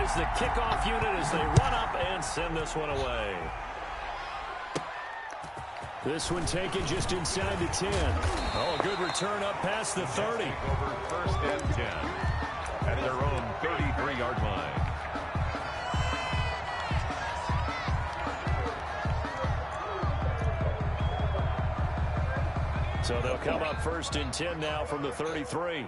is the kickoff unit as they run up and send this one away. This one taken just inside the 10. Oh, a good return up past the 30. Over first and 10 at their own 33-yard line. So they'll come up first and 10 now from the 33.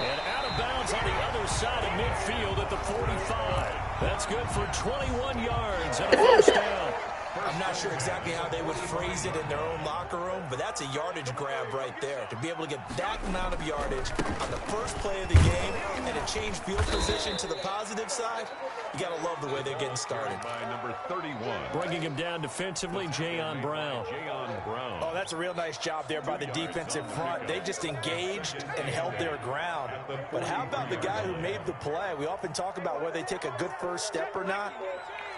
And out of bounds on the other side of midfield at the 45. That's good for 21 yards and a first down. I'm not sure exactly how they would phrase it in their own locker room, but that's a yardage grab right there. To be able to get that amount of yardage on the first play of the game and to change field position to the positive side, you got to love the way they're getting started. By number 31. Bringing him down defensively, Jayon Brown. Oh, that's a real nice job there by the defensive front. They just engaged and held their ground. But how about the guy who made the play? We often talk about whether they take a good first step or not.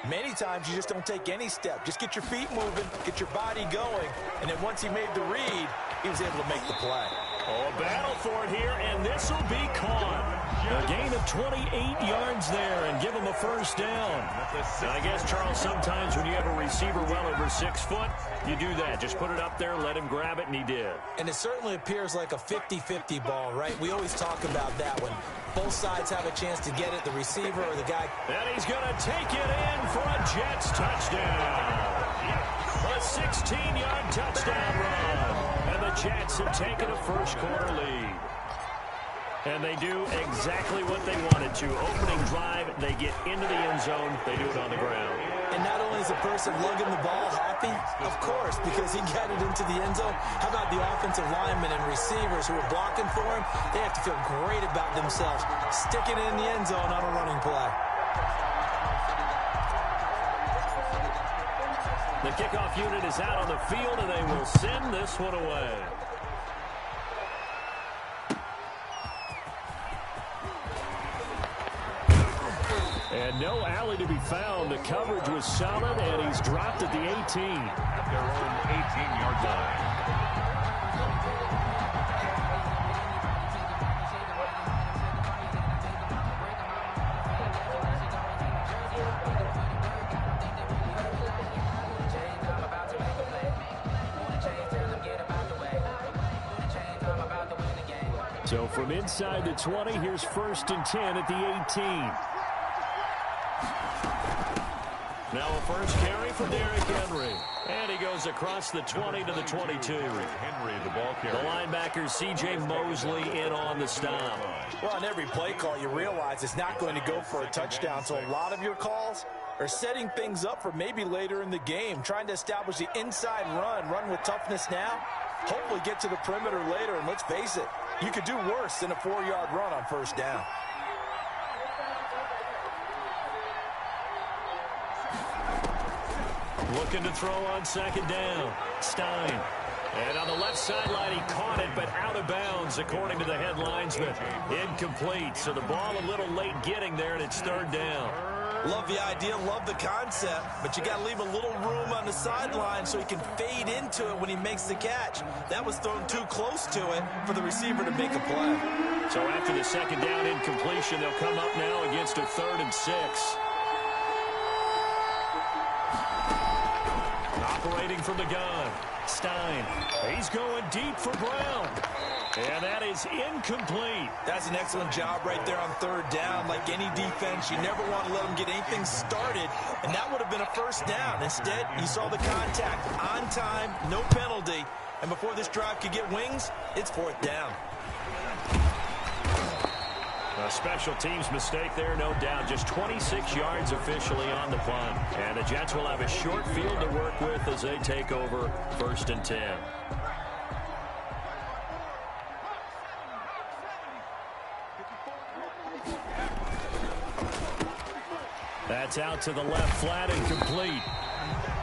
Many times you just don't take any step. Just get your feet moving, get your body going, and then once he made the read, he was able to make the play. Oh, a battle for it here, and this will be caught. A gain of 28 yards there and give him a first down. Now, I guess, Charles, sometimes when you have a receiver well over 6 foot, you do that. Just put it up there, let him grab it, and he did. And it certainly appears like a 50-50 ball, right? We always talk about that when both sides have a chance to get it, the receiver or the guy. And he's going to take it in for a Jets touchdown. A 16-yard touchdown run. And the Jets have taken a first-quarter lead. And they do exactly what they wanted to. Opening drive, they get into the end zone. They do it on the ground. And not only is the person lugging the ball happy, of course, because he got it into the end zone. How about the offensive linemen and receivers who are blocking for him? They have to feel great about themselves, sticking it in the end zone on a running play. The kickoff unit is out on the field, and they will send this one away. And no alley to be found. The coverage was solid, and he's dropped at the 18. At their own 18-yard line. So from inside the 20, here's first and 10 at the 18. Now a first carry for Derrick Henry. And he goes across the 20 to the 22. Henry, the ball carrier. The linebacker, C.J. Mosley, in on the stop. Well, on every play call, you realize it's not going to go for a touchdown. So a lot of your calls are setting things up for maybe later in the game, trying to establish the inside run with toughness now, hopefully get to the perimeter later. And let's face it, you could do worse than a 4-yard run on first down. Looking to throw on second down. Stein. And on the left sideline, he caught it, but out of bounds, according to the headlines, but incomplete. So the ball a little late getting there, and it's third down. Love the idea, love the concept, but you got to leave a little room on the sideline so he can fade into it when he makes the catch. That was thrown too close to it for the receiver to make a play. So after the second down incompletion, they'll come up now against a 3rd and 6. Operating from the gun, Stein. He's going deep for Brown. And that is incomplete. That's an excellent job right there on third down. Like any defense, you never want to let them get anything started, and that would have been a first down. Instead, you saw the contact on time, no penalty, and before this drive could get wings, it's 4th down. A special teams mistake there, no doubt. Just 26 yards officially on the punt. And the Jets will have a short field to work with as they take over 1st and 10. That's out to the left, flat and complete.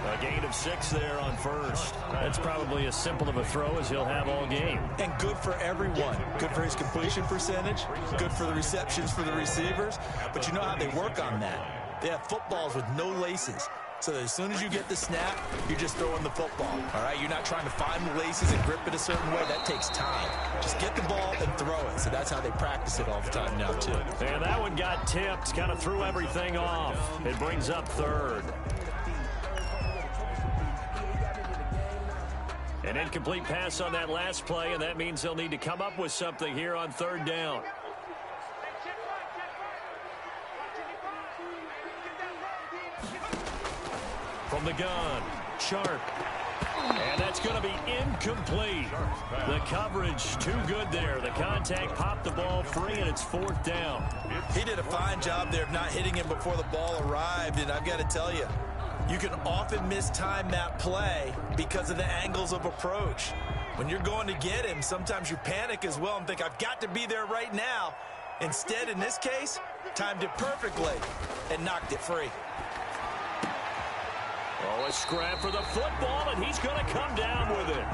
A gain of 6 there on first. That's probably as simple of a throw as he'll have all game. And good for everyone. Good for his completion percentage. Good for the receptions for the receivers. But you know how they work on that. They have footballs with no laces. So that as soon as you get the snap, you're just throwing the football. All right, you're not trying to find the laces and grip it a certain way. That takes time. Just get the ball and throw it. So that's how they practice it all the time now, too. And that one got tipped, kind of threw everything off. It brings up third. An incomplete pass on that last play, and that means they'll need to come up with something here on third down. From the gun, Sharp. And that's going to be incomplete. The coverage too good there. The contact popped the ball free, and it's fourth down. He did a fine job there of not hitting him before the ball arrived, and I've got to tell you, you can often mistime that play because of the angles of approach. When you're going to get him, sometimes you panic as well and think, I've got to be there right now. Instead, in this case, timed it perfectly and knocked it free. Oh, a scrap for the football, and he's going to come down with it.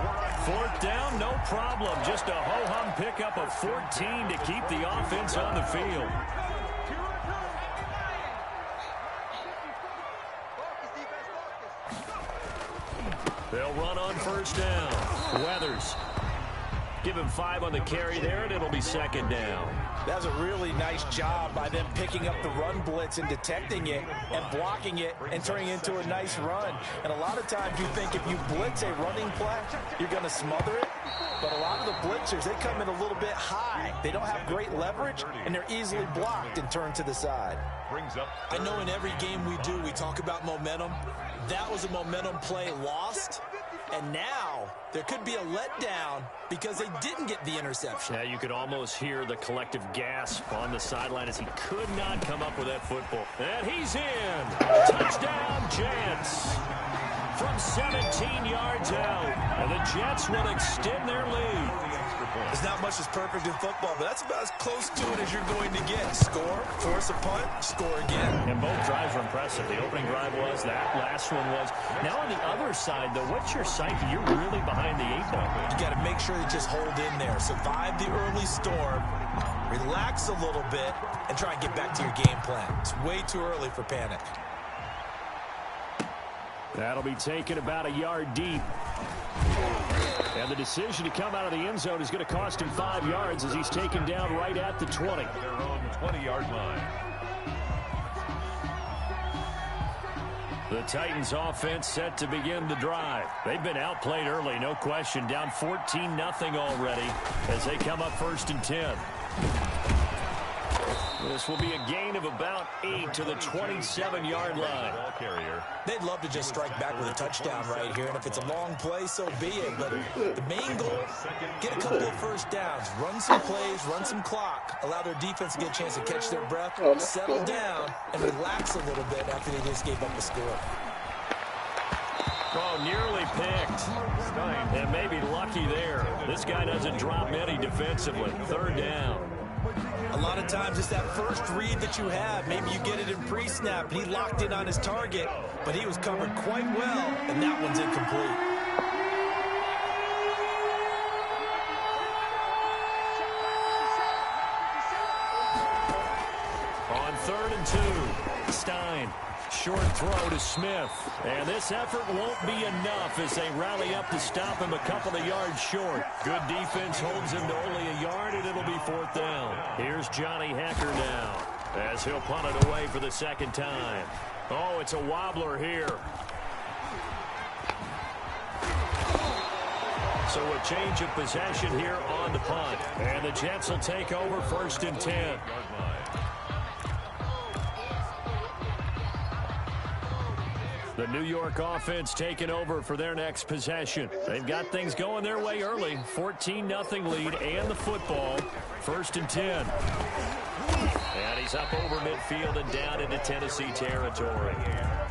Fourth down, no problem. Just a ho-hum pickup of 14 to keep the offense on the field. They'll run on first down. Weathers. Give him 5 on the carry there, and it'll be second down. That was a really nice job by them picking up the run blitz and detecting it and blocking it and turning it into a nice run. And a lot of times you think if you blitz a running play, you're going to smother it. But a lot of the blitzers, they come in a little bit high. They don't have great leverage, and they're easily blocked and turned to the side. I know in every game we do, we talk about momentum. That was a momentum play lost. And now there could be a letdown because they didn't get the interception. Yeah, you could almost hear the collective gasp on the sideline as he could not come up with that football. And he's in. Touchdown, Jets. From 17 yards out. And the Jets will extend their lead. There's not much that's perfect in football, but that's about as close to it as you're going to get. Score, force a punt, score again. And both drives were impressive. The opening drive was, that last one was. Now on the other side, though, what's your psyche? You're really behind the 8 ball. You got to make sure you just hold in there. Survive the early storm, relax a little bit, and try and get back to your game plan. It's way too early for panic. That'll be taken about a yard deep. And the decision to come out of the end zone is going to cost him 5 yards as he's taken down right at the 20. Their own 20-yard line. The Titans offense set to begin the drive. They've been outplayed early, no question. Down 14-0 already as they come up first and 10. This will be a gain of about 8 to the 27-yard line. They'd love to just strike back with a touchdown right here, and if it's a long play, so be it. But the main goal, get a couple of first downs, run some plays, run some clock, allow their defense to get a chance to catch their breath, settle down, and relax a little bit after they just gave up the score. Oh, nearly picked. And maybe lucky there. This guy doesn't drop any defensively. Third down. A lot of times it's that first read that you have. Maybe you get it in pre-snap, and he locked in on his target, but he was covered quite well, and that one's incomplete. On 3rd and 2, Stein. Short throw to Smith. And this effort won't be enough as they rally up to stop him a couple of yards short. Good defense holds him to only a yard, and it'll be 4th down. Here's Johnny Hecker now as he'll punt it away for the second time. Oh, it's a wobbler here. So a change of possession here on the punt. And the Jets will take over 1st and 10. The New York offense taking over for their next possession. They've got things going their way early. 14-0 lead and the football. 1st and 10. And he's up over midfield and down into Tennessee territory.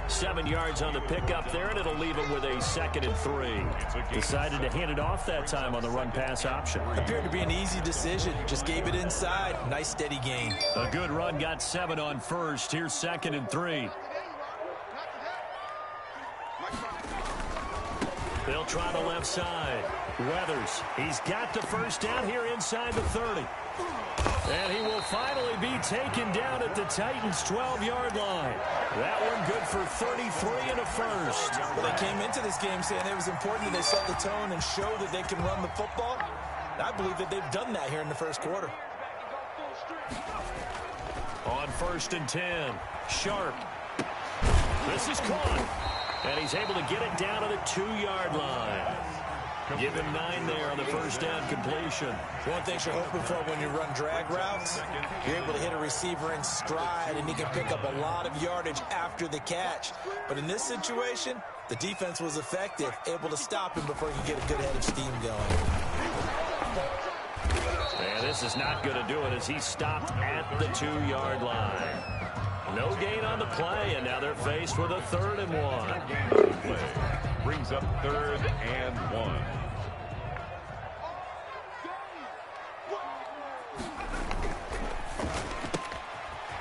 7 yards on the pickup there, and it'll leave him with a 2nd and 3. Decided to hand it off that time on the run-pass option. Appeared to be an easy decision. Just gave it inside. Nice steady gain. A good run, got 7 on first. Here's 2nd and 3. They'll try the left side. Weathers, he's got the first down here inside the 30. And he will finally be taken down at the Titans' 12-yard line. That one good for 33 and a first. Well, they came into this game saying it was important that they set the tone and show that they can run the football. And I believe that they've done that here in the first quarter. On 1st and 10, Sharp. This is caught. And he's able to get it down to the 2-yard line. Give him 9 there on the first down completion. One thing you're hoping for when you run drag routes, you're able to hit a receiver in stride, and he can pick up a lot of yardage after the catch. But in this situation, the defense was effective, able to stop him before he could get a good head of steam going. And this is not going to do it as he's stopped at the 2-yard line. No gain on the play, and now they're faced with a 3rd and 1. Play brings up 3rd and 1.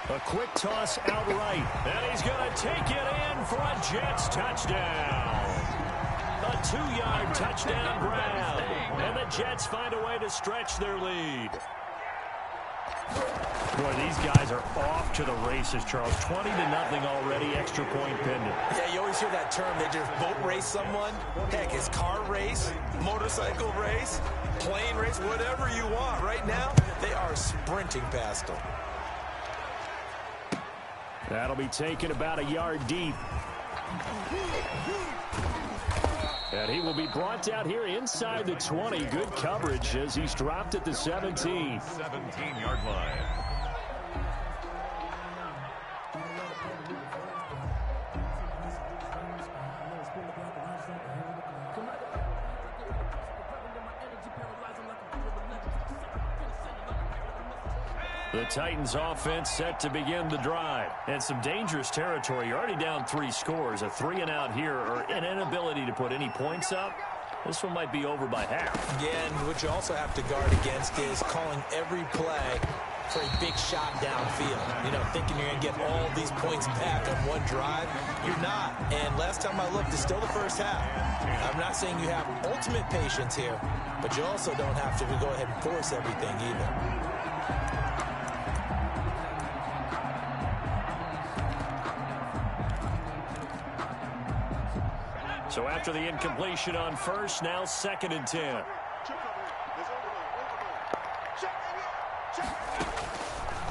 A quick toss out right. And he's going to take it in for a Jets touchdown. A 2-yard touchdown grab. And the Jets find a way to stretch their lead. Boy, these guys are off to the races, Charles. 20-0 already, extra point pending. Yeah, you always hear that term. They just boat race someone. Heck, it's car race, motorcycle race, plane race, whatever you want. Right now, they are sprinting past them. That'll be taken about a yard deep. And he will be brought down here inside the 20. Good coverage as he's dropped at the 17. 17-yard line. The Titans offense set to begin the drive. And some dangerous territory. You're already down 3 scores. A 3-and-out here or an inability to put any points up. This one might be over by half. Yeah, and what you also have to guard against is calling every play for a big shot downfield. You know, thinking you're going to get all these points back on one drive. You're not. And last time I looked, it's still the first half. I'm not saying you have ultimate patience here, but you also don't have to go ahead and force everything either. So after the incompletion on first, now 2nd and 10.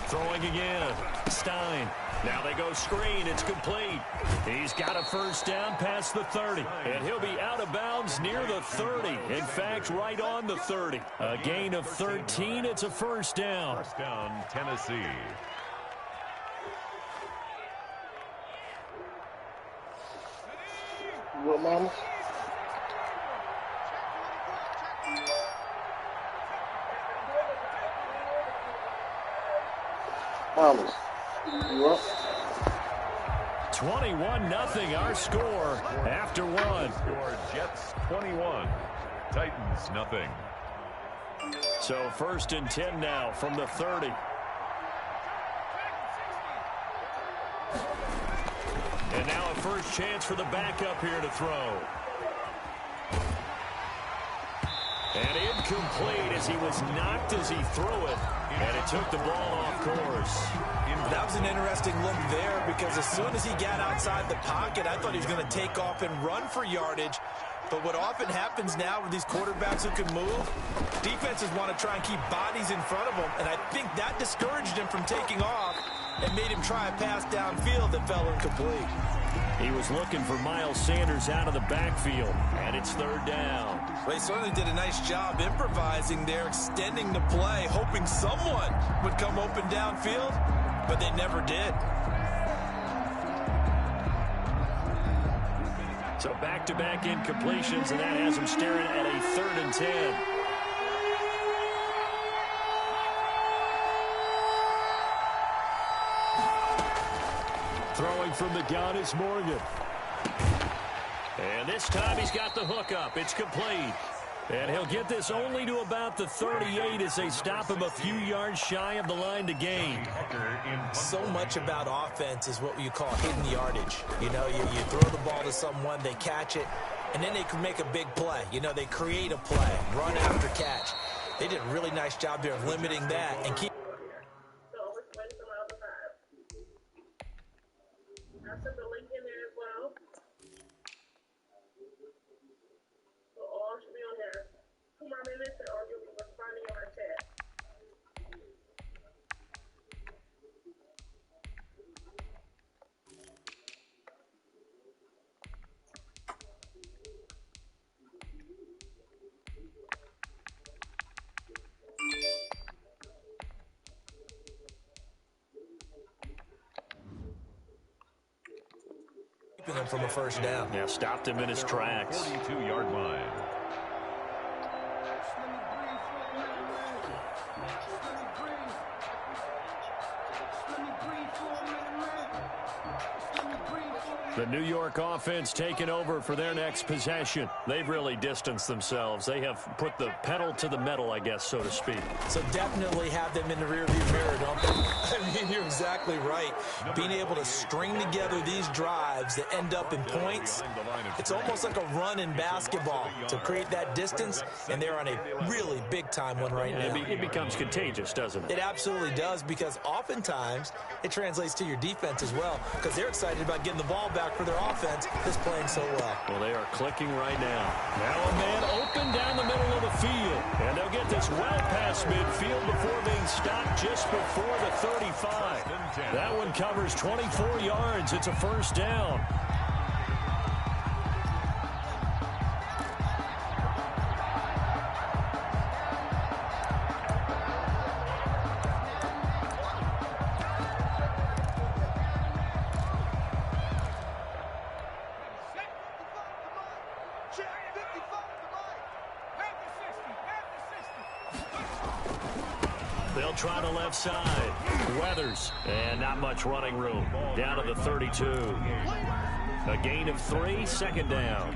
Throwing again. Stein. Now they go screen. It's complete. He's got a first down past the 30. And he'll be out of bounds near the 30. In fact, right on the 30. A gain of 13. It's a first down. First down, Tennessee. What, Mama? Mamas, you up? 21-0 our score after one. Score Jets 21, Titans nothing. So 1st and 10 now from the 30. And now a first chance for the backup here to throw. And incomplete as he was knocked as he threw it. And it took the ball off course. That was an interesting look there because as soon as he got outside the pocket, I thought he was going to take off and run for yardage. But what often happens now with these quarterbacks who can move, defenses want to try and keep bodies in front of them. And I think that discouraged him from taking off and made him try a pass downfield that fell incomplete. He was looking for Miles Sanders out of the backfield, and it's 3rd down. Well, he certainly did a nice job improvising there, extending the play, hoping someone would come open downfield, but they never did. So back-to-back incompletions, and that has him staring at a 3rd and 10. Throwing from the gun is Morgan. And this time he's got the hook up. It's complete. And he'll get this only to about the 38 as they stop him a few yards shy of the line to gain. So much about offense is what you call hidden yardage. You know, you throw the ball to someone, they catch it, and then they can make a big play. You know, they create a play, run after catch. They did a really nice job there of limiting that and keep. Him from a first down. Yeah, stopped him in his tracks. 42-yard line. The New York offense taking over for their next possession. They've really distanced themselves. They have put the pedal to the metal, I guess, so to speak. So definitely have them in the rearview mirror, don't they? I mean, you're exactly right. Being able to string together these drives that end up in points, it's almost like a run in basketball to create that distance, and they're on a really big-time one right now. It becomes contagious, doesn't it? It absolutely does, because oftentimes it translates to your defense as well, because they're excited about getting the ball back for their offense that's playing so well. Well, they are clicking right now. Now a man open down the middle of the field. And they'll get this well past midfield before being stopped just before the 35. That one covers 24 yards. It's a first down. They'll try the left side. Weathers. And not much running room. Down to the 32. A gain of 3, second down.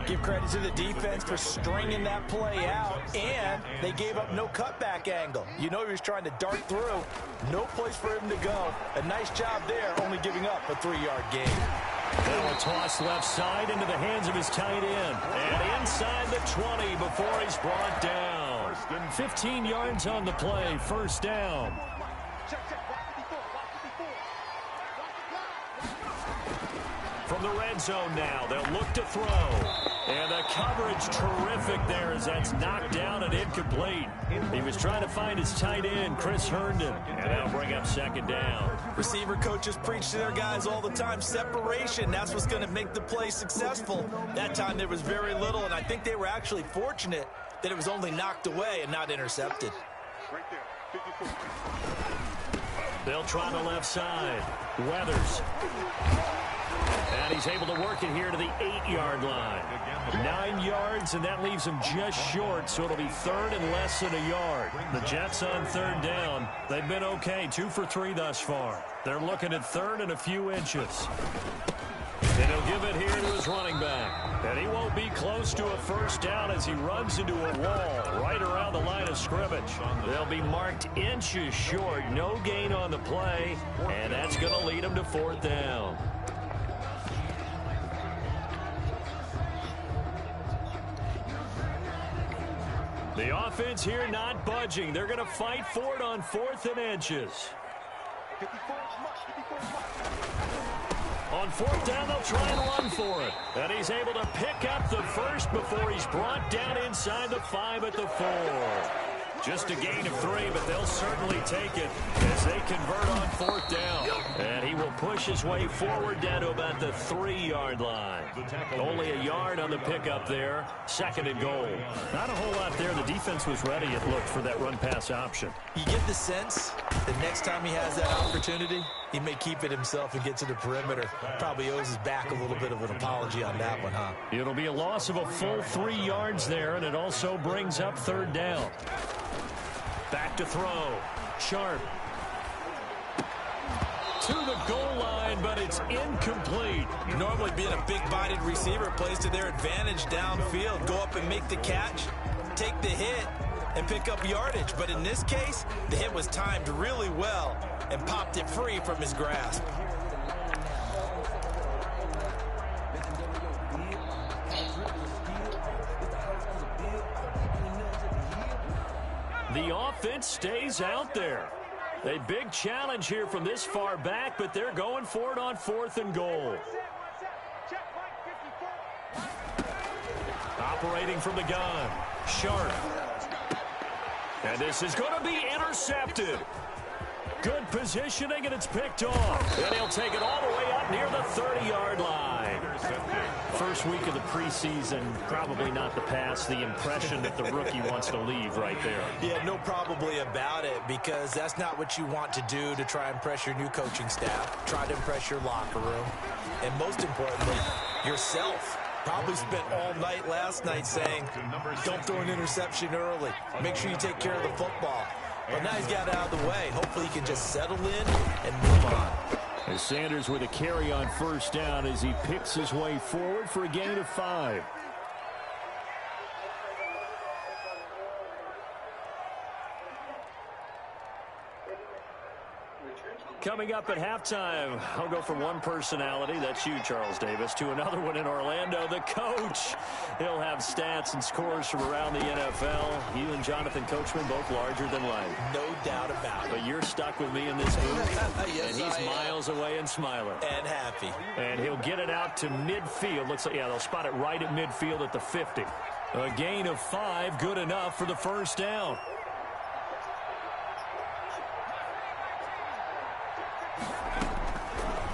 Give credit to the defense for stringing that play out, and they gave up no cutback angle. You know he was trying to dart through. No place for him to go. A nice job there, only giving up a 3-yard gain. Now a toss left side into the hands of his tight end. And inside the 20 before he's brought down. 15 yards on the play, first down. From the red zone now, they'll look to throw. And the coverage terrific there as that's knocked down and incomplete. He was trying to find his tight end, Chris Herndon. And that'll bring up second down. Receiver coaches preach to their guys all the time. Separation, that's what's going to make the play successful. That time there was very little, and I think they were actually fortunate that it was only knocked away and not intercepted. Right there, 54. They'll try the left side. Weathers. And he's able to work it here to the 8-yard line. 9 yards, and that leaves him just short, so it'll be third and less than a yard. The Jets on third down. They've been okay, 2 for 3 thus far. They're looking at third and a few inches. And he'll give it here to his running back. And he won't be close to a first down as he runs into a wall right around the line of scrimmage. They'll be marked inches short. No gain on the play. And that's going to lead him to fourth down. The offense here not budging. They're going to fight for it on 4th and inches. 54 On 4th down, they'll try and run for it. And he's able to pick up the first before he's brought down inside the 5 at the 4. Just a gain of 3, but they'll certainly take it as they convert on 4th down. And he will push his way forward down to about the 3-yard line. Only a yard on the pickup there. 2nd and goal. Not a whole lot there. The defense was ready, it looked, for that run-pass option. You get the sense that next time he has that opportunity, he may keep it himself and get to the perimeter. Probably owes his back a little bit of an apology on that one, huh? It'll be a loss of a full 3 yards there, and it also brings up 3rd down. Back to throw. Sharp. To the goal line, but it's incomplete. Normally being a big-bodied receiver plays to their advantage downfield. Go up and make the catch, take the hit, and pick up yardage. But in this case, the hit was timed really well and popped it free from his grasp. The offense stays out there. A big challenge here from this far back, but they're going for it on 4th and goal. Operating from the gun, Sharp. And this is going to be intercepted. Good positioning, and it's picked off. And he'll take it all the way up near the 30-yard line. First week of the preseason, probably not the pass, the impression that the rookie wants to leave right there. Yeah, no probably about it, because that's not what you want to do to try and impress your new coaching staff. Try to impress your locker room. And most importantly, yourself. Probably spent all night last night saying, don't throw an interception early. Make sure you take care of the football. But now he's got it out of the way. Hopefully he can just settle in and move on. As Sanders with a carry on 1st down as he picks his way forward for a gain of 5. Coming up at halftime, I'll go from one personality, that's you, Charles Davis, to another one in Orlando, the coach. He'll have stats and scores from around the NFL. You and Jonathan Coachman both larger than life. No doubt about it. But you're stuck with me in this movie. Yes, and he's miles away and smiling. And happy. And he'll get it out to midfield. Looks like, yeah, they'll spot it right at midfield at the 50. A gain of 5, good enough for the 1st down.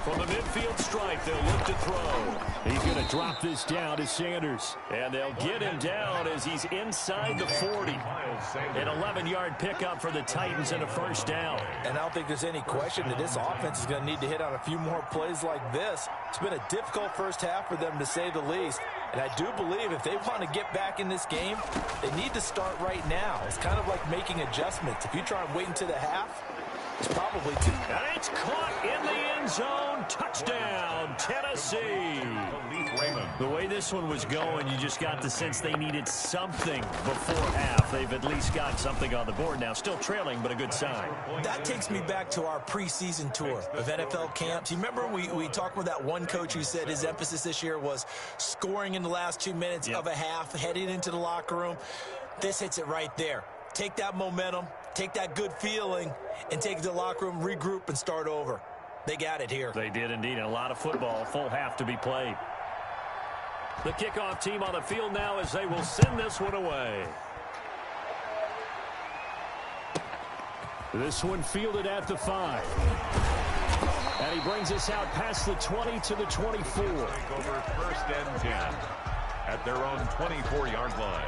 From the midfield stripe, they'll look to throw. He's going to drop this down to Sanders. And they'll get him down as he's inside the 40. An 11-yard pickup for the Titans and a 1st down. And I don't think there's any question that this offense is going to need to hit on a few more plays like this. It's been a difficult first half for them, to say the least. And I do believe if they want to get back in this game, they need to start right now. It's kind of like making adjustments. If you try and wait until the half, it's probably too. And it's caught in the end zone. Touchdown, Tennessee. The way this one was going, you just got the sense they needed something before half. They've at least got something on the board now. Still trailing, but a good sign. That takes me back to our preseason tour of NFL camps. You remember we talked with that one coach who said his emphasis this year was scoring in the last 2 minutes of a half, heading into the locker room. This hits it right there. Take that momentum, take that good feeling, and take it to the locker room, regroup, and start over. They got it here. They did indeed, and a lot of football, full half to be played. The kickoff team on the field now as they will send this one away. This one fielded at the 5. And he brings us out past the 20 to the 24. Over 1st and 10 at their own 24-yard line.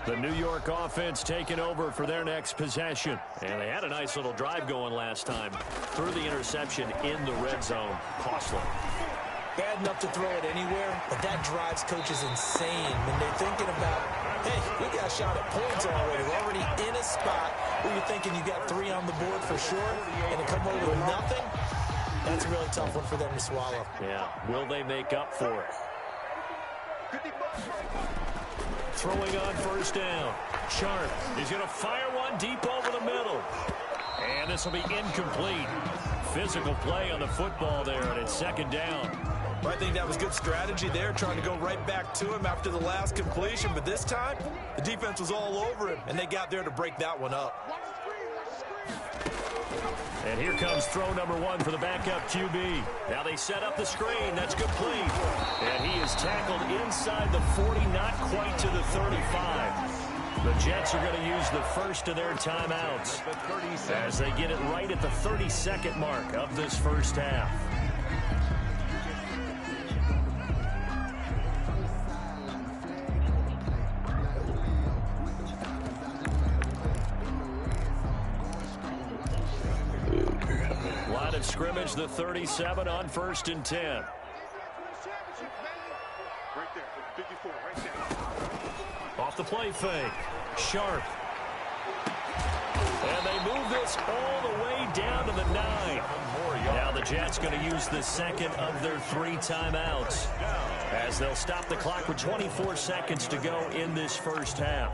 The New York offense taking over for their next possession. And they had a nice little drive going last time. Threw the interception in the red zone. Costly. Bad enough to throw it anywhere, but that drives coaches insane when they're thinking about, hey, we got a shot at points already. We're already in a spot where you're thinking you got 3 on the board for sure, and to come over with nothing, that's a really tough one for them to swallow. Yeah, will they make up for it? Throwing on 1st down. Sharp is going to fire one deep over the middle. And this will be incomplete. Physical play on the football there, and it's 2nd down. Well, I think that was good strategy there, trying to go right back to him after the last completion. But this time, the defense was all over him, and they got there to break that one up. And here comes throw number 1 for the backup QB. Now they set up the screen. That's complete. And he is tackled inside the 40, not quite to the 35. The Jets are going to use the first of their timeouts as they get it right at the 32nd mark of this first half. Line of scrimmage, the 37 on 1st and 10. Right there, 54, right there. Off the play fake. Sharp. And they move this all the way down to the 9. Now the Jets going to use the second of their 3 timeouts as they'll stop the clock with 24 seconds to go in this first half.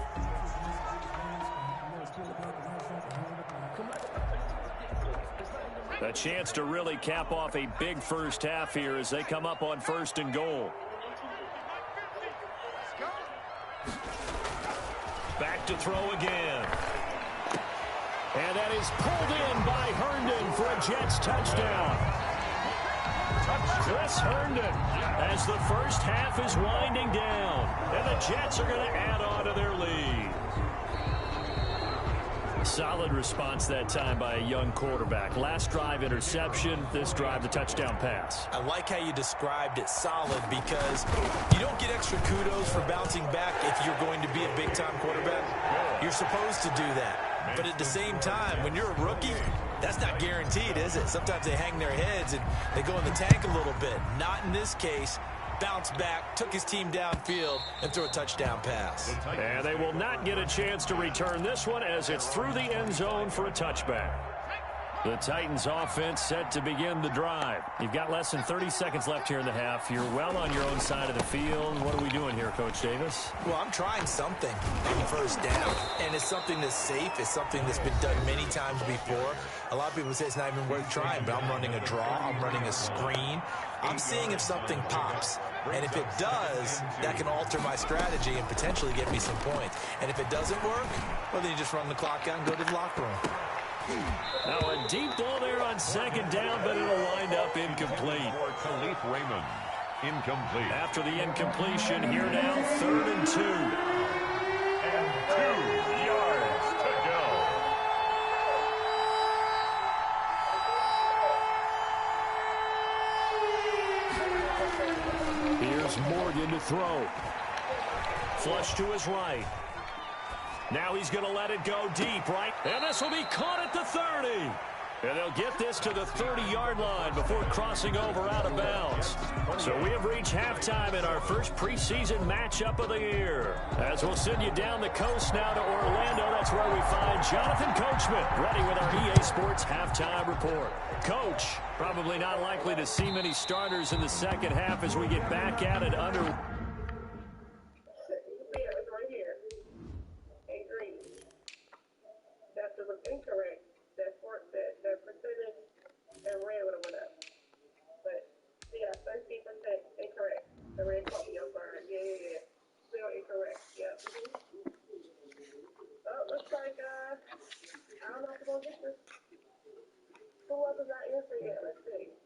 A chance to really cap off a big first half here as they come up on 1st and goal. Let's go. Back to throw again. And that is pulled in by Herndon for a Jets touchdown. Chris Herndon as the first half is winding down. And the Jets are going to add on to their lead. Solid response that time by a young quarterback. Last drive interception, this drive the touchdown pass. I like how you described it, solid, because you don't get extra kudos for bouncing back if you're going to be a big-time quarterback. You're supposed to do that. But at the same time, when you're a rookie, that's not guaranteed, is it? Sometimes they hang their heads and they go in the tank a little bit. Not in this case. Bounced back, took his team downfield, and threw a touchdown pass. And they will not get a chance to return this one as it's through the end zone for a touchback. The Titans offense set to begin the drive. You've got less than 30 seconds left here in the half. You're well on your own side of the field. What are we doing here, Coach Davis? Well, I'm trying something on first down, and it's something that's safe. It's something that's been done many times before. A lot of people say it's not even worth trying, but I'm running a draw. I'm running a screen. I'm seeing if something pops. And if it does, that can alter my strategy and potentially get me some points. And if it doesn't work, well, then you just run the clock out and go to the locker room. Now a deep ball there on second down, but it'll wind up incomplete. For Khalif Raymond, incomplete. After the incompletion, here now, 3rd and 2. And 2 yards to go. Here's Morgan to throw. Flush to his right. Now he's going to let it go deep, right? And this will be caught at the 30. And they'll get this to the 30-yard line before crossing over out of bounds. So we have reached halftime in our first preseason matchup of the year. As we'll send you down the coast now to Orlando, that's where we find Jonathan Coachman, ready with our EA Sports halftime report. Coach, probably not likely to see many starters in the second half as we get back at it under... Incorrect. That percentage and red would have went up. But yeah, 13% incorrect. The red copy of burn. Yeah. Still incorrect. Yep. Oh, looks like I don't know if we're gonna get this. Who else is not answering yet? Let's see.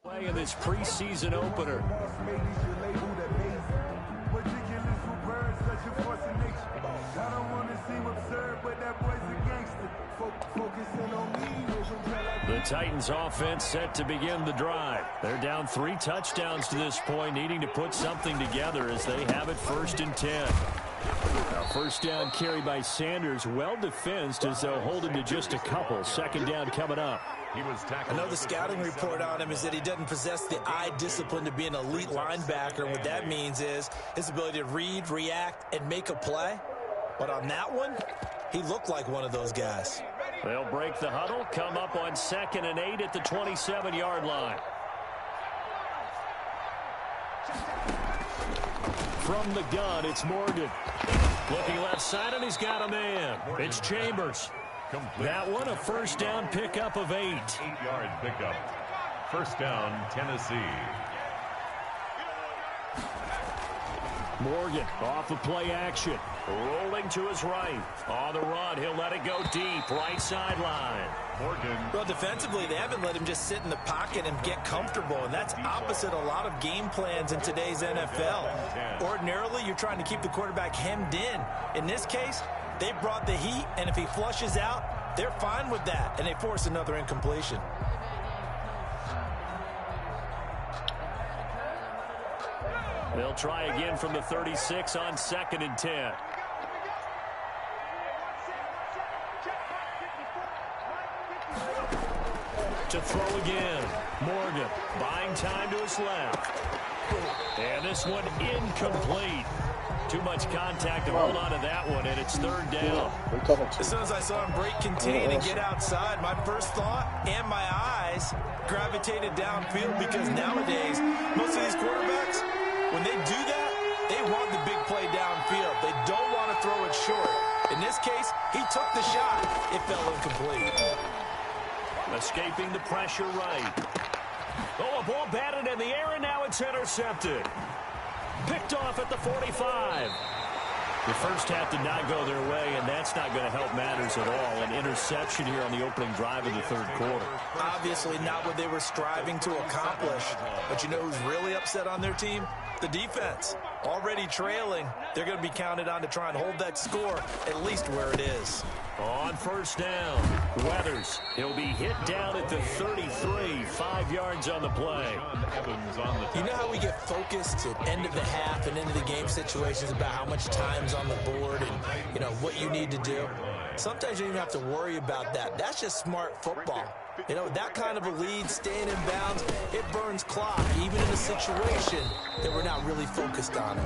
Play in this preseason opener. The Titans offense set to begin the drive. They're down 3 touchdowns to this point, needing to put something together as they have it 1st and 10. Now, first down carry by Sanders, well defensed as they'll hold him to just a couple. 2nd down coming up. I know the scouting report on him is that he doesn't possess the eye discipline to be an elite linebacker. What that means is his ability to read, react, and make a play. But on that one, he looked like one of those guys. They'll break the huddle, come up on 2nd and 8 at the 27-yard line. From the gun, it's Morgan. Looking left side, and he's got a man. It's Chambers. That one, a first down pickup of 8. 8-yard pickup. First down, Tennessee. Morgan off of play action. Rolling to his right. On the run, he'll let it go deep. Right sideline. Morgan. Well, defensively, they haven't let him just sit in the pocket and get comfortable, and that's opposite a lot of game plans in today's NFL. Ordinarily, you're trying to keep the quarterback hemmed in. In this case, they brought the heat, and if he flushes out, they're fine with that, and they force another incompletion. They'll try again from the 36 on 2nd and 10. To throw again. Morgan buying time to his left. And this one incomplete. Too much contact to hold on to that one, and it's 3rd down. As soon as I saw him break contain and get outside, my first thought and my eyes gravitated downfield, because nowadays, most of these quarterbacks, when they do that, they want the big play downfield. They don't want to throw it short. In this case, he took the shot. It fell incomplete. Escaping the pressure right. Oh, a ball batted in the air, and now it's intercepted. Picked off at the 45. The first half did not go their way, and that's not going to help matters at all. An interception here on the opening drive of the third quarter. Obviously not what they were striving to accomplish. But you know who's really upset on their team? The defense. Already trailing. They're going to be counted on to try and hold that score at least where it is. On first down, Weathers. He'll be hit down at the 33, 5 yards on the play. You know how we get focused at end of the half and into the game situations about how much time's on the board and, you know, what you need to do? Sometimes you don't even have to worry about that. That's just smart football. You know, that kind of a lead, staying in bounds, it burns clock, even in a situation that we're not really focused on it.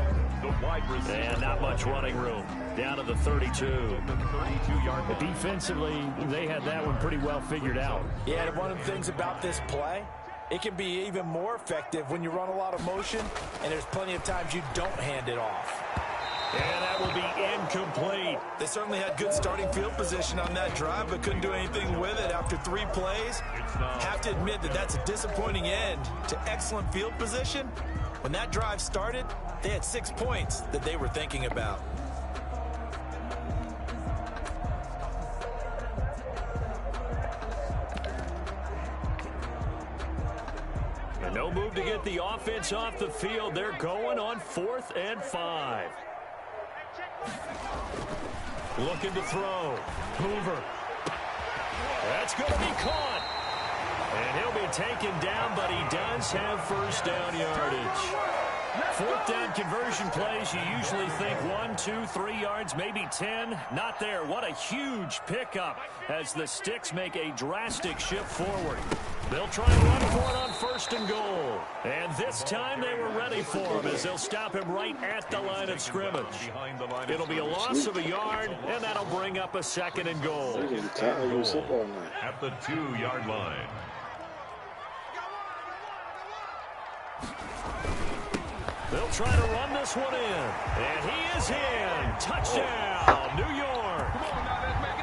And not much running room. Down to the 32. But defensively, they had that one pretty well figured out. Yeah, and one of the things about this play, it can be even more effective when you run a lot of motion, and there's plenty of times you don't hand it off. And that will be incomplete. They certainly had good starting field position on that drive, but couldn't do anything with it after 3 plays. Have to admit that that's a disappointing end to excellent field position. When that drive started, they had 6 points that they were thinking about. And no move to get the offense off the field. They're going on 4th and 5. Looking to throw. Hoover. That's going to be caught. And he'll be taken down, but he does have first down yardage. 4th down conversion plays, you usually think 1, 2, 3 yards, maybe 10. Not there. What a huge pickup as the Sticks make a drastic shift forward. They'll try and run for it on 1st and goal. And this time they were ready for him as they'll stop him right at the line of scrimmage. It'll be a loss of a yard, and that'll bring up a 2nd and goal. At the 2-yard line. They'll try to run this one in. And he is in. Touchdown, New York.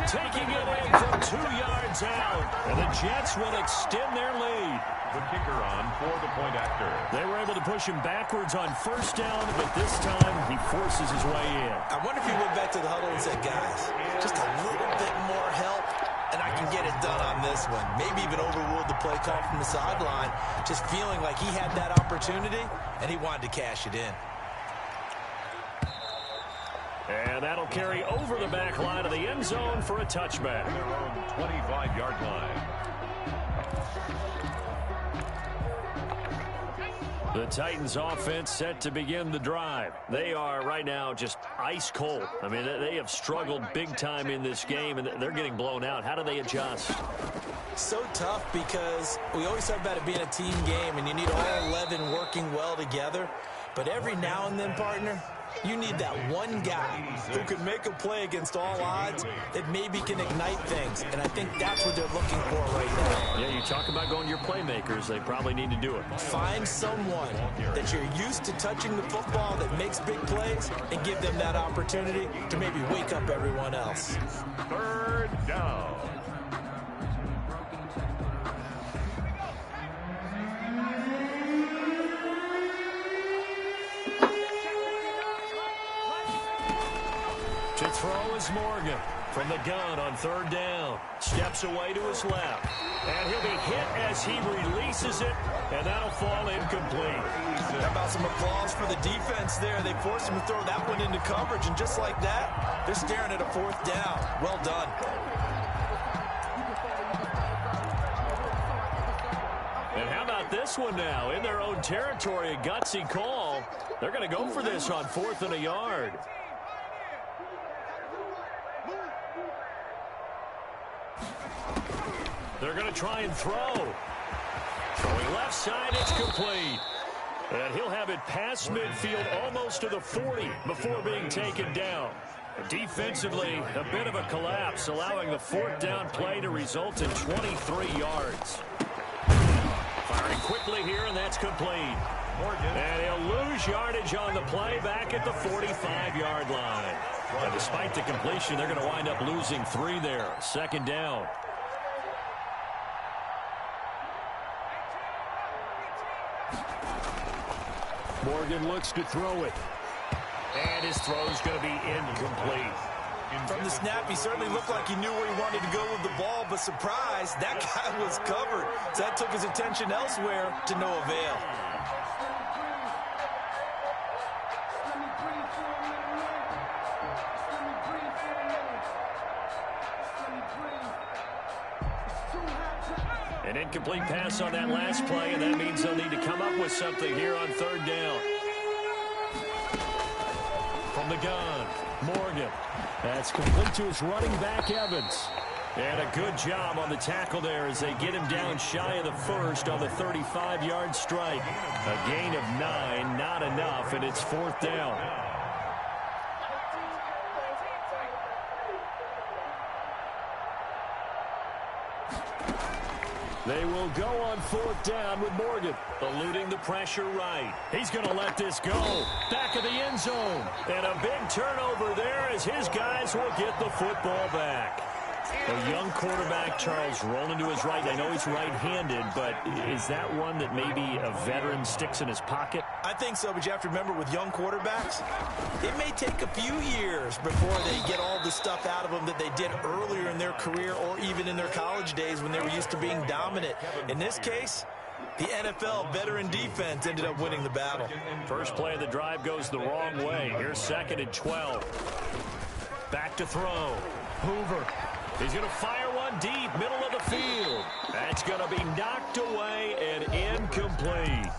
Taking it in from 2 yards out. And the Jets will extend their lead. The kicker on for the point after. They were able to push him backwards on 1st down, but this time he forces his way in. I wonder if he went back to the huddle and said, guys, just a little bit more help, and I can get it done on this one. Maybe even overruled the play call from the sideline, just feeling like he had that opportunity, and he wanted to cash it in. And that'll carry over the back line of the end zone for a touchback. Their own 25-yard line. The Titans offense set to begin the drive. They are right now just ice cold. I mean, they have struggled big time in this game, and they're getting blown out. How do they adjust? So tough because we always talk about it being a team game, and you need all 11 working well together. But every now and then, partner, you need that one guy who can make a play against all odds that maybe can ignite things. And I think that's what they're looking for right now. Yeah, you talk about going to your playmakers. They probably need to do it. Find someone that you're used to touching the football that makes big plays and give them that opportunity to maybe wake up everyone else. 3rd down. To throw is Morgan from the gun on 3rd down. Steps away to his left. And he'll be hit as he releases it, and that'll fall incomplete. How about some applause for the defense there? They forced him to throw that one into coverage, and just like that, they're staring at a 4th down. Well done. And how about this one now? In their own territory, a gutsy call. They're going to go for this on 4th and a yard. They're going to try and throw. Throwing left side, it's complete. And he'll have it past midfield almost to the 40 before being taken down. Defensively, a bit of a collapse, allowing the 4th down play to result in 23 yards. Firing quickly here, and that's complete. And he'll lose yardage on the play back at the 45-yard line. And despite the completion, they're going to wind up losing 3 there. 2nd down. Morgan looks to throw it. And his throw's going to be incomplete. From the snap, he certainly looked like he knew where he wanted to go with the ball, but surprise, that guy was covered. So that took his attention elsewhere to no avail. An incomplete pass on that last play, and that means they'll need to come up with something here on third down. From the gun, Morgan. That's complete to his running back, Evans. And a good job on the tackle there as they get him down shy of the first on the 35-yard strike. A gain of 9, not enough, and it's fourth down. They will go on fourth down with Morgan. Eluding the pressure right. He's going to let this go. Back of the end zone. And a big turnover there as his guys will get the football back. A young quarterback, Charles, rolling to his right. I know he's right-handed, but is that one that maybe a veteran sticks in his pocket? I think so, but you have to remember with young quarterbacks, it may take a few years before they get all the stuff out of them that they did earlier in their career or even in their college days when they were used to being dominant. In this case, the NFL veteran defense ended up winning the battle. First play of the drive goes the wrong way. Here's 2nd and 12. Back to throw. Hoover. He's going to fire one deep, middle of the field. That's going to be knocked away and incomplete.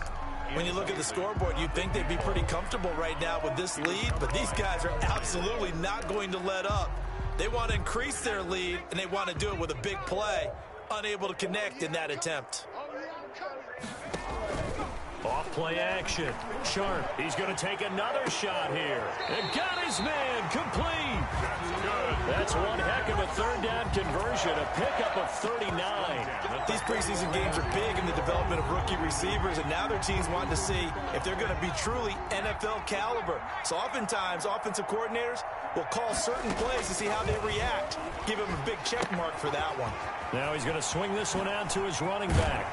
When you look at the scoreboard, you'd think they'd be pretty comfortable right now with this lead, but these guys are absolutely not going to let up. They want to increase their lead, and they want to do it with a big play. Unable to connect in that attempt. Off play action. Sharp. He's going to take another shot here. And got his man complete. That's one heck of a third down conversion. A pickup of 39. These preseason games are big in the development of rookie receivers, and now their teams want to see if they're going to be truly NFL caliber. So oftentimes, offensive coordinators will call certain plays to see how they react. Give him a big check mark for that one. Now he's going to swing this one out to his running back.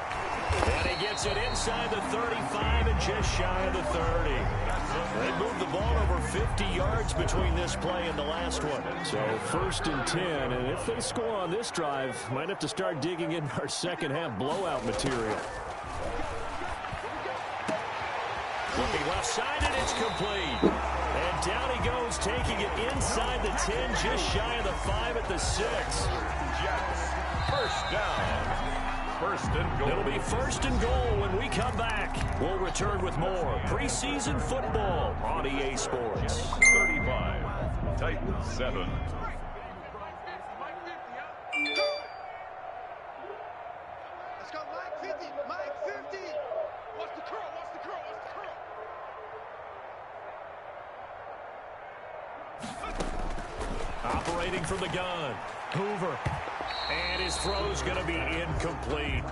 And he gets it inside the 35 and just shy of the 30. They moved the ball over 50 yards between this play and the last one. So 1st and 10, and if they score on this drive, might have to start digging in our second half blowout material. Looking left side, and it's complete. And down he goes, taking it inside the 10, just shy of the 5 at the 6. Jets, first down. 1st and goal. It'll be 1st and goal when we come back. We'll return with more preseason football on EA Sports. 35, Titans 7. Let's go, Mike 50, Mike 50. Watch the curl, watch the curl, watch the curl. Operating from the gun. Hoover. And his throw's going to be incomplete.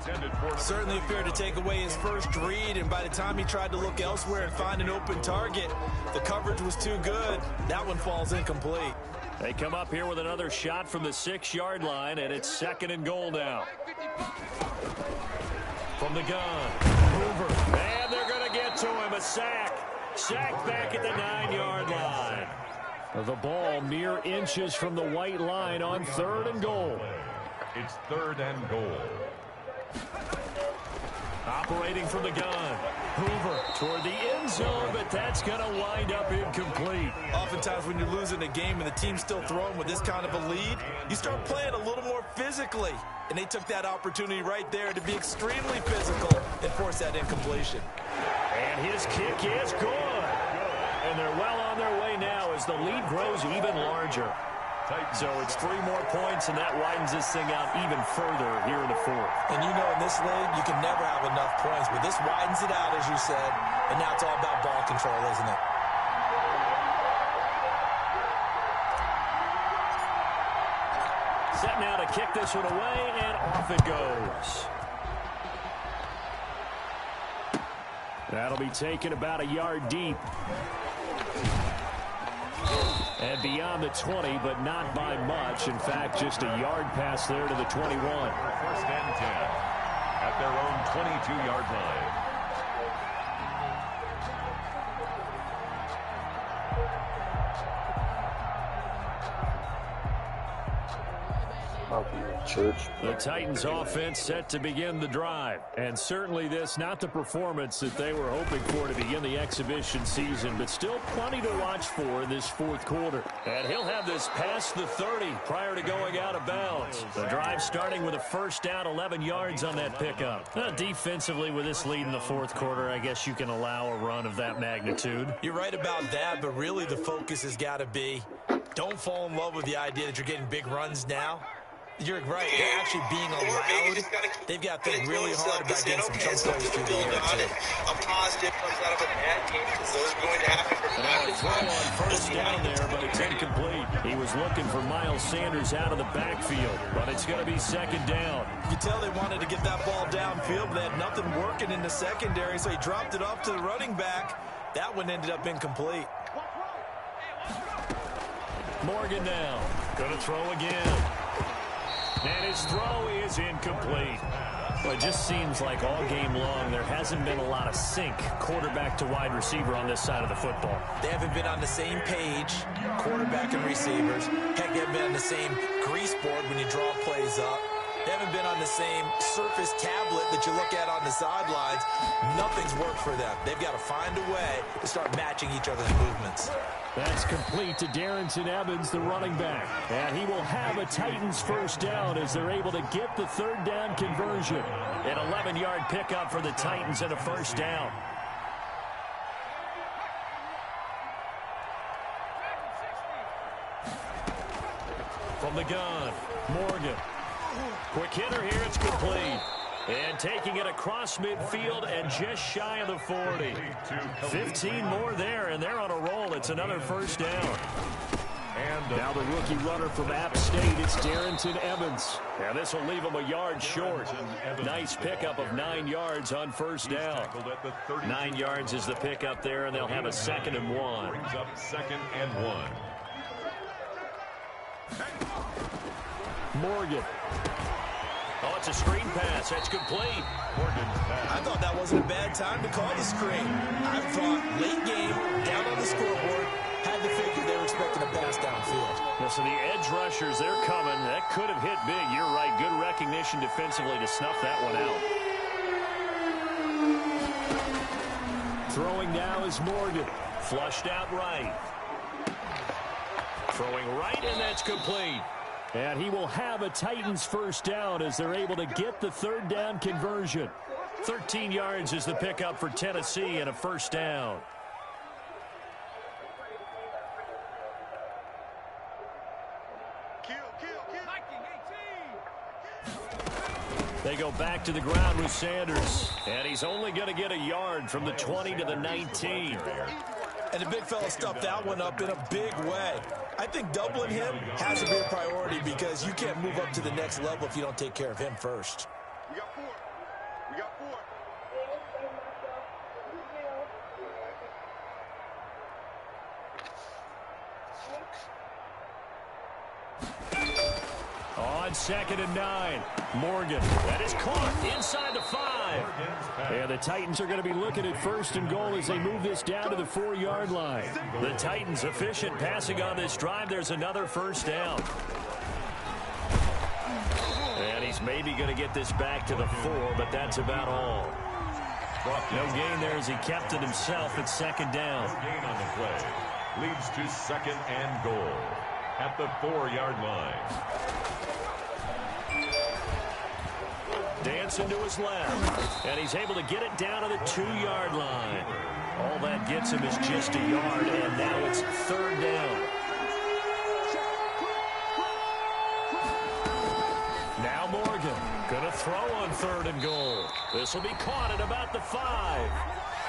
Certainly appeared to take away his first read, and by the time he tried to look elsewhere and find an open target, the coverage was too good. That one falls incomplete. They come up here with another shot from the 6-yard line, and it's 2nd and goal now. From the gun, Hoover. And they're going to get to him. A sack. Sack back at the 9-yard line. The ball mere inches from the white line on 3rd and goal. It's 3rd and goal. Operating from the gun. Hoover toward the end zone, but that's going to wind up incomplete. Oftentimes when you're losing a game and the team's still throwing with this kind of a lead, you start playing a little more physically. And they took that opportunity right there to be extremely physical and force that incompletion. And his kick is good. And they're well on their way now as the lead grows even larger. So it's 3 more points, and that widens this thing out even further here in the 4th. And you know in this league, you can never have enough points, but this widens it out, as you said, and now it's all about ball control, isn't it? Set now to kick this one away, and off it goes. That'll be taken about a yard deep. And beyond the 20, but not by much. In fact, just a yard pass there to the 21. 1st and 10 at their own 22-yard line. Church. The Titans offense set to begin the drive. And certainly this, not the performance that they were hoping for to begin the exhibition season, but still plenty to watch for in this fourth quarter. And he'll have this past the 30 prior to going out of bounds. The drive starting with a first down, 11 yards on that pickup. Defensively, with this lead in the fourth quarter, I guess you can allow a run of that magnitude. You're right about that, but really the focus has got to be, don't fall in love with the idea that you're getting big runs now. You're right. They're actually being allowed. They've got to think really hard about getting some chunk plays through the air, too. A positive comes out of a bad game because those are going to happen from time to Throw time. on first down there, but it's incomplete. He was looking for Miles Sanders out of the backfield, but it's going to be second down. You can tell they wanted to get that ball downfield, but they had nothing working in the secondary, so he dropped it off to the running back. That one ended up incomplete. Morgan now. Going to throw again. And his throw is incomplete. Well, it just seems like all game long there hasn't been a lot of sync quarterback to wide receiver on this side of the football. They haven't been on the same page, quarterback and receivers. Heck, they haven't been on the same grease board when you draw plays up. They haven't been on the same Surface tablet that you look at on the sidelines. Nothing's worked for them. They've got to find a way to start matching each other's movements. That's complete to Darrington Evans, the running back. And he will have a Titans first down as they're able to get the third down conversion. An 11-yard pickup for the Titans and a first down. From the gun, Morgan. Quick hitter here, it's complete. And taking it across midfield and just shy of the 40. 15 more there, and they're on a roll. It's another first down. And now the rookie runner from App State, it's Darrington Evans. And this will leave him a yard short. Nice pickup of 9 yards on first down. 9 yards is the pickup there, and they'll have a 2nd and 1. Brings up 2nd and 1. Morgan. Oh, it's a screen pass. That's complete. Morgan's pass. I thought that wasn't a bad time to call the screen. I thought late game, down on the scoreboard, had to figure they were expecting a pass downfield. So the edge rushers, they're coming. That could have hit big. You're right. Good recognition defensively to snuff that one out. Throwing now is Morgan. Flushed out right. Throwing right, and that's complete. And he will have a Titans first down as they're able to get the third down conversion. 13 yards is the pickup for Tennessee and a first down. They go back to the ground with Sanders. And he's only going to get a yard from the 20 to the 19. And the big fella stuffed that one up in a big way. I think doubling him has to be a priority because you can't move up to the next level if you don't take care of him first. We got 4. We got 4. On 2nd and 9, Morgan. That is caught inside the 5. And the Titans are going to be looking at 1st and goal as they move this down to the 4-yard line. The Titans efficient passing on this drive. There's another first down. And he's maybe going to get this back to the 4, but that's about all. No gain there as he kept it himself at 2nd down. No gain on the play. Leads to 2nd and goal at the 4-yard line. Dancing to his left, and he's able to get it down to the 2-yard line. All that gets him is just a yard, and now it's 3rd down. Now Morgan going to throw on 3rd and goal. This will be caught at about the 5,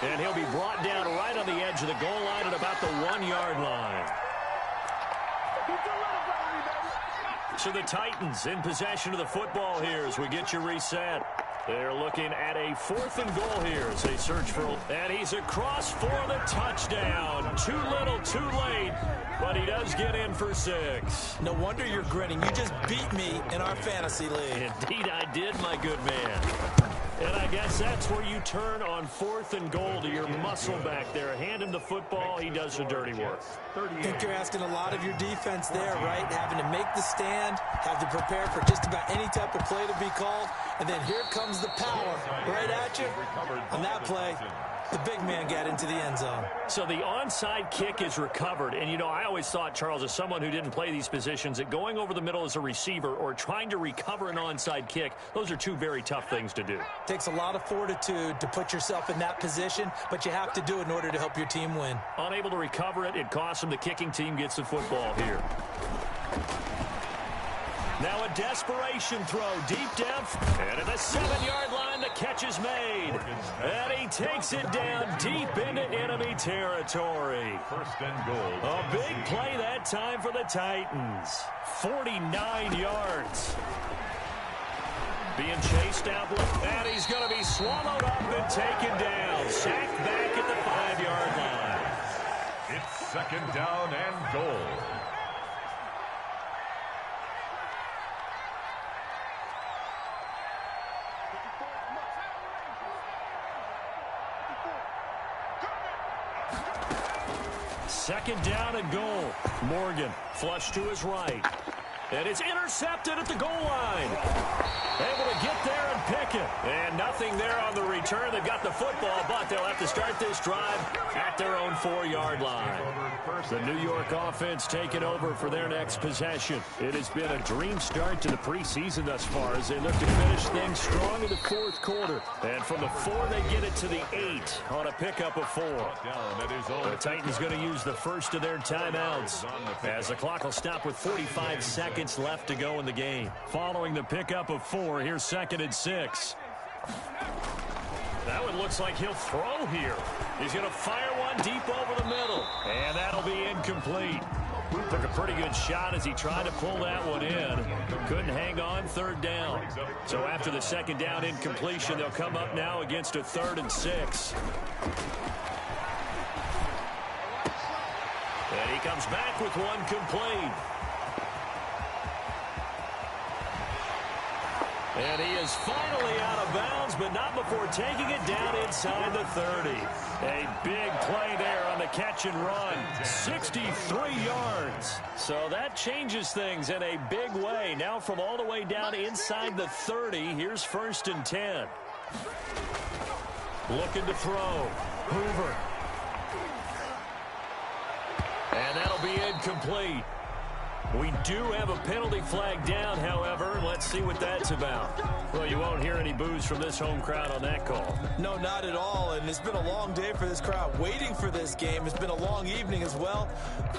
and he'll be brought down right on the edge of the goal line at about the 1-yard line. So the Titans in possession of the football here as we get you reset. They're looking at a 4th and goal here as they search for... And he's across for the touchdown. Too little, too late, but he does get in for 6. No wonder you're grinning. You just beat me in our fantasy league. Indeed I did, my good man. And I guess that's where you turn on 4th and goal to your muscle back there. Hand him the football. He does the dirty work. I think you're asking a lot of your defense there, right? Having to make the stand, have to prepare for just about any type of play to be called, and then here comes the power right at you. On that play, the big man got into the end zone. So the onside kick is recovered. And, you know, I always thought, Charles, as someone who didn't play these positions, that going over the middle as a receiver or trying to recover an onside kick, those are two very tough things to do. Takes a lot of fortitude to put yourself in that position, but you have to do it in order to help your team win. Unable to recover it, it costs them. The kicking team gets the football here. Now a desperation throw, deep depth, and at the 7-yard line, the catch is made. And he takes it down deep into enemy territory. 1st and goal. A big play that time for the Titans. 49 yards. Being chased out, and he's going to be swallowed up and taken down. Sacked back at the 5-yard line. It's 2nd down and goal. Second down and goal. Morgan flush to his right. And it's intercepted at the goal line. Able to get there and pick it. And nothing there on the return. They've got the football, but they'll have to start this drive at their own 4-yard line. The New York offense taking over for their next possession. It has been a dream start to the preseason thus far as they look to finish things strong in the 4th quarter. And from the 4, they get it to the 8 on a pickup of 4. The Titans going to use the first of their timeouts as the clock will stop with 45 seconds left to go in the game. Following the pickup of 4, here's 2nd and 6. That one looks like he'll throw here. He's going to fire one deep over the middle. And that'll be incomplete. Took a pretty good shot as he tried to pull that one in. Couldn't hang on 3rd down. So after the 2nd down incompletion, they'll come up now against a 3rd and 6. And he comes back with one complete. And he is finally out of bounds, but not before taking it down inside the 30. A big play there on the catch and run. 63 yards. So that changes things in a big way. Now from all the way down inside the 30, here's 1st and 10. Looking to throw. Hoover. And that'll be incomplete. We do have a penalty flag down, however. Let's see what that's about. Well, you won't hear any boos from this home crowd on that call. No, not at all, and it's been a long day for this crowd waiting for this game. It's been a long evening as well.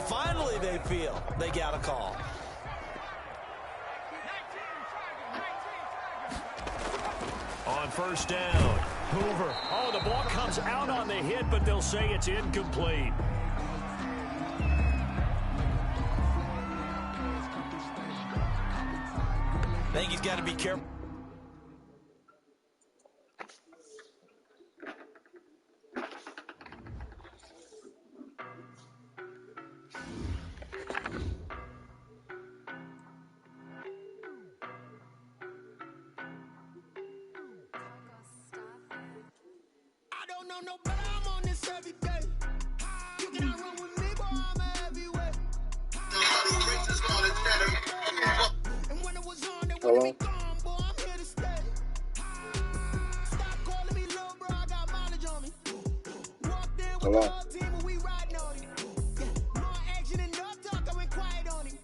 Finally, they feel they got a call. On 1st down, Hoover. Oh, the ball comes out on the hit, but they'll say it's incomplete. I think he's got to be careful. I don't know no better, I'm on this every day. You cannot run with me, boy, I'm a heavyweight. And when it was on, they wanted me gone, boy, I'm here to stay. Stop calling me little bro, I got mileage on me. Walked in with the whole team and we riding on him. Yeah, more action and no talk, I went quiet on him.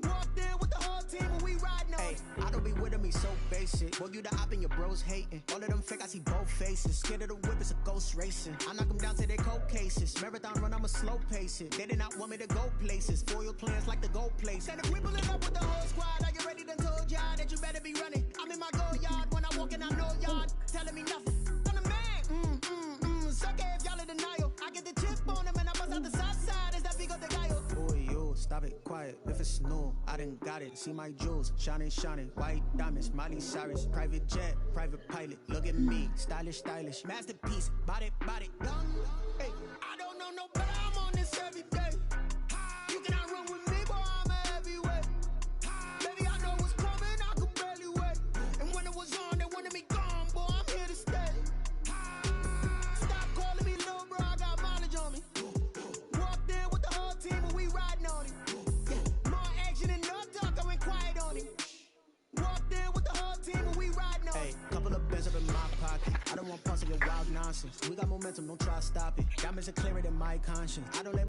Walked in with the whole team and we riding on him. I don't be with him, he's so basic. Boy, you the op and your bros hating. All of them fake, I see both faces. Scared of the whip, it's a ghost racing. I knock them down to their cold cases. Marathon run, I'ma slow pace it. They did not want me to go places. Foil plans like the gold place. And if we pulling up with the whole squad, I get ready to told y'all that you better be running. I'm in my go yard when I walk in, I know y'all telling me nothing. I'm the man. Suck it if y'all in denial. I get the chip on them and I bust out the south side. Is that big of the guy? Boy, you stop it, quiet. If it's new, I done got it. See my jewels, shining, white diamonds, Miley Cyrus, private jet, private pilot. Look at me, stylish, masterpiece, body, young. Hey, I don't know no better. I'm on this every day. You cannot run with me, boy, I'm a heavyweight. Baby, I know what's coming, I could barely wait. And when it was on, they wanted me gone, boy, I'm here want parts of your wild nonsense. We got momentum, don't try to stop it. Diamonds are clearer than my conscience. I don't let